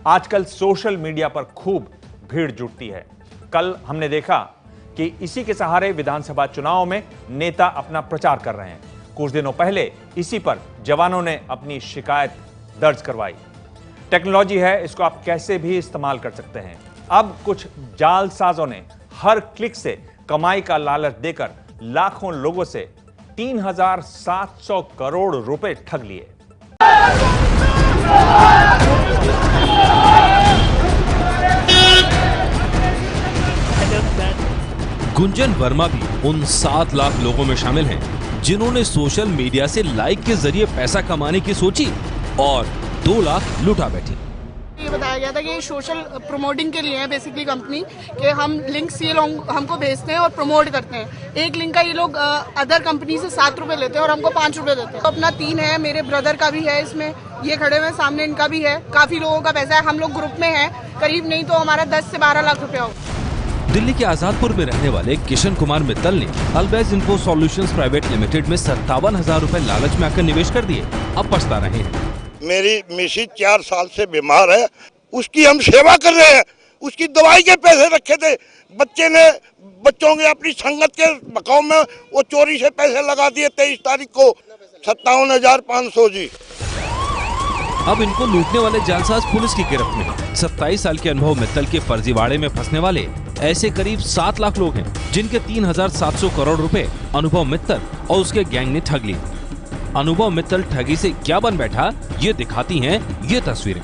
आजकल social media पर खूब भीड़ जुटती है। कल हमने देखा कि इसी के सहारे विधानसभा चुनाव में नेता अपना प्रचार कर रहे हैं। कुछ दिनों पहले इसी पर जवानों ने अपनी शिकायत दर्ज करवाई। टेक्नोलॉजी है, इसको आप कैसे भी इस्तेमाल कर सकते हैं। अब कुछ जालसाजों ने हर क्लिक से कमाई का लालच देकर लाखों लोगों से 3,700 करोड़ रुपए ठग लिए। गुंजन वर्मा भी उन 7 लाख लोगों में शामिल हैं जिन्होंने सोशल मीडिया से लाइक के जरिए पैसा कमाने की सोची और 2 लाख लुटा बैठी। ये बताया गया था कि सोशल प्रमोटिंग के लिए है बेसिकली कंपनी कि हम लिंक्स ये लोग हमको भेजते हैं और प्रमोट करते हैं। एक लिंक का ये लोग अदर कंपनी से 7 रुपए लेते हैं और हमको 5 रुपए देते हैं। तो अपना 3 है, मेरे ब्रदर का भी है, इसमें ये खड़े हुए सामने इनका भी है। काफी लोगों का पैसा है, हम लोग ग्रुप में है, करीब नहीं तो हमारा 10 से 12 लाख रुपया होगा। दिल्ली के आजादपुर में रहने वाले किशन कुमार मित्तल ने अल्बेज इन्फो सॉल्यूशंस प्राइवेट लिमिटेड में 57,000 रुपए लालच में आकर निवेश कर दिए। अब पछता रहे हैं। मेरी मिसेज 4 साल से बीमार है, उसकी हम सेवा कर रहे हैं। उसकी दवाई के पैसे रखे थे, बच्चों के अपनी संगत के बकाव में वो चोरी से पैसे लगा दिए। 23 तारीख को 57,500 जी। अब इनको लूटने वाले जालसाज पुलिस की गिरफ्त में। 27 साल के अनुभव मित्तल के फर्जीवाड़े में फंसने वाले ऐसे करीब 7 लाख लोग हैं जिनके 3,700 करोड़ रुपए अनुभव मित्तल और उसके गैंग ने ठग लिए। अनुभव मित्तल ठगी से क्या बन बैठा, ये दिखाती हैं ये तस्वीरें।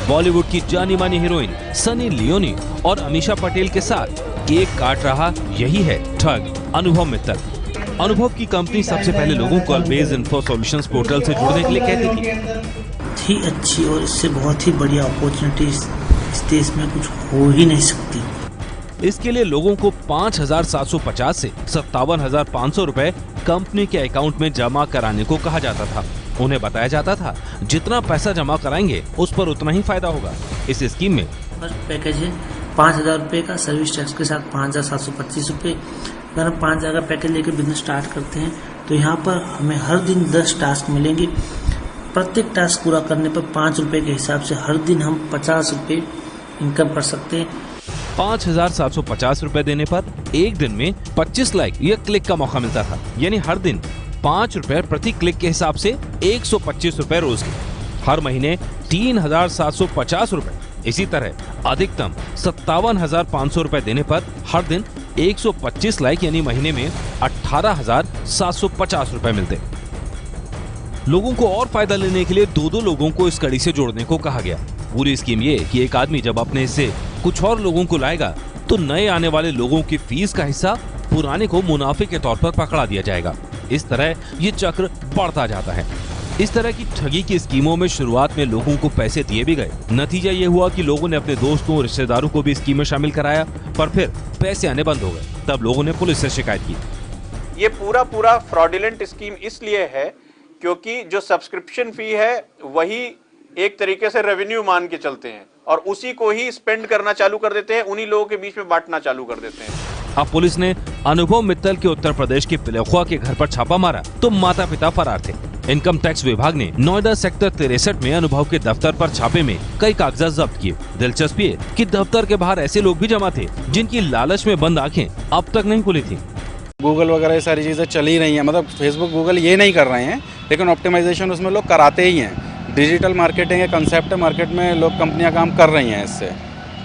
बॉलीवुड की जानी मानी हीरोइन सनी लियोनी और अमीषा पटेल के साथ केक काट रहा यही है ठग अनुभव मित्तल। अनुभव की कंपनी सबसे पहले लोगों को अल्बेज इन्फो सॉल्यूशंस पोर्टल से जुड़ने के लिए कहती थी। अच्छी और इससे बहुत ही बढ़िया अपॉर्चुनिटी इस देश में कुछ हो ही नहीं सकती। इसके लिए लोगों को 5,750 से 57,500 रुपए कंपनी के अकाउंट में जमा कराने को कहा जाता था। उन्हें बताया जाता था जितना पैसा जमा कराएंगे उस पर उतना ही फायदा होगा। इस स्कीम में फर्स्ट पैकेज है 5,000 रुपए का, सर्विस टैक्स के साथ 5,725 रुपए। अगर हम 5,000 का पैकेज लेकर बिजनेस स्टार्ट करते हैं तो यहाँ पर हमें हर दिन 10 टास्क मिलेंगे। प्रत्येक टास्क पूरा करने पर 5 रुपए के हिसाब से हर दिन हम 50 रुपए इनकम कर सकते हैं। 5,750 रुपए देने पर एक दिन में 25 लाइक या क्लिक का मौका मिलता था। यानी हर दिन 5 रुपए प्रति क्लिक के हिसाब से 125 रुपए रोज के। हर महीने 3,750 रुपए। इसी तरह अधिकतम 57,500 रुपए देने पर हर दिन 125 लाइक यानी महीने में 18,750 रुपए मिलते। लोगों को और फायदा लेने के लिए 2-2 लोगों को इस कड़ी से जोड़ने को कहा गया। पूरी स्कीम ये कि एक आदमी जब अपने हिस्से कुछ और लोगों को लाएगा तो नए आने वाले लोगों की फीस का हिस्सा पुराने को मुनाफे के तौर पर पकड़ा दिया जाएगा। इस तरह ये चक्र बढ़ता जाता है। इस तरह की ठगी की स्कीमों में शुरुआत में लोगों को पैसे दिए भी गए। नतीजा ये हुआ कि लोगों ने अपने दोस्तों और रिश्तेदारों को भी स्कीम में शामिल कराया, पर फिर पैसे आने बंद हो गए। तब लोगों ने पुलिस से शिकायत की। ये पूरा फ्रॉडुलेंट स्कीम इसलिए है क्योंकि जो सब्सक्रिप्शन फी है वही एक तरीके से रेवेन्यू मान के चलते हैं और उसी को ही स्पेंड करना चालू कर देते हैं, उन्हीं लोगों के बीच में बांटना चालू कर देते हैं। अब पुलिस ने अनुभव मित्तल के उत्तर प्रदेश के पिलखुआ के घर पर छापा मारा तो माता पिता फरार थे। इनकम टैक्स विभाग ने नोएडा सेक्टर 63 में अनुभव के दफ्तर पर छापे में कई कागजात जब्त किए। दिलचस्प ये कि दफ्तर के बाहर ऐसे लोग भी जमा थे जिनकी लालच में बंद आंखें अब तक नहीं खुली थी। गूगल वगैरह ये सारी चीज़ें चल ही रही हैं, मतलब फेसबुक गूगल ये नहीं कर रहे हैं, लेकिन ऑप्टिमाइजेशन उसमें लोग कराते ही हैं। डिजिटल मार्केटिंग का कंसेप्ट मार्केट में लोग कंपनियां काम कर रही हैं इससे,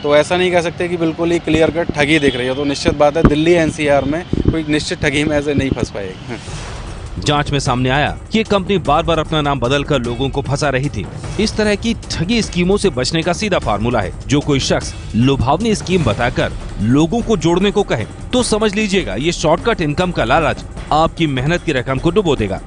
तो ऐसा नहीं कह सकते कि बिल्कुल ही क्लियर कट ठगी दिख रही है। तो निश्चित बात है दिल्ली एनसीआर में कोई निश्चित ठगी में ऐसे नहीं फंस पाएगी। जांच में सामने आया कि ये कंपनी बार बार अपना नाम बदलकर लोगों को फंसा रही थी। इस तरह की ठगी स्कीमों से बचने का सीधा फार्मूला है। जो कोई शख्स लुभावनी स्कीम बताकर लोगों को जोड़ने को कहे तो समझ लीजिएगा ये शॉर्टकट इनकम का लालच आपकी मेहनत की रकम को डुबो देगा।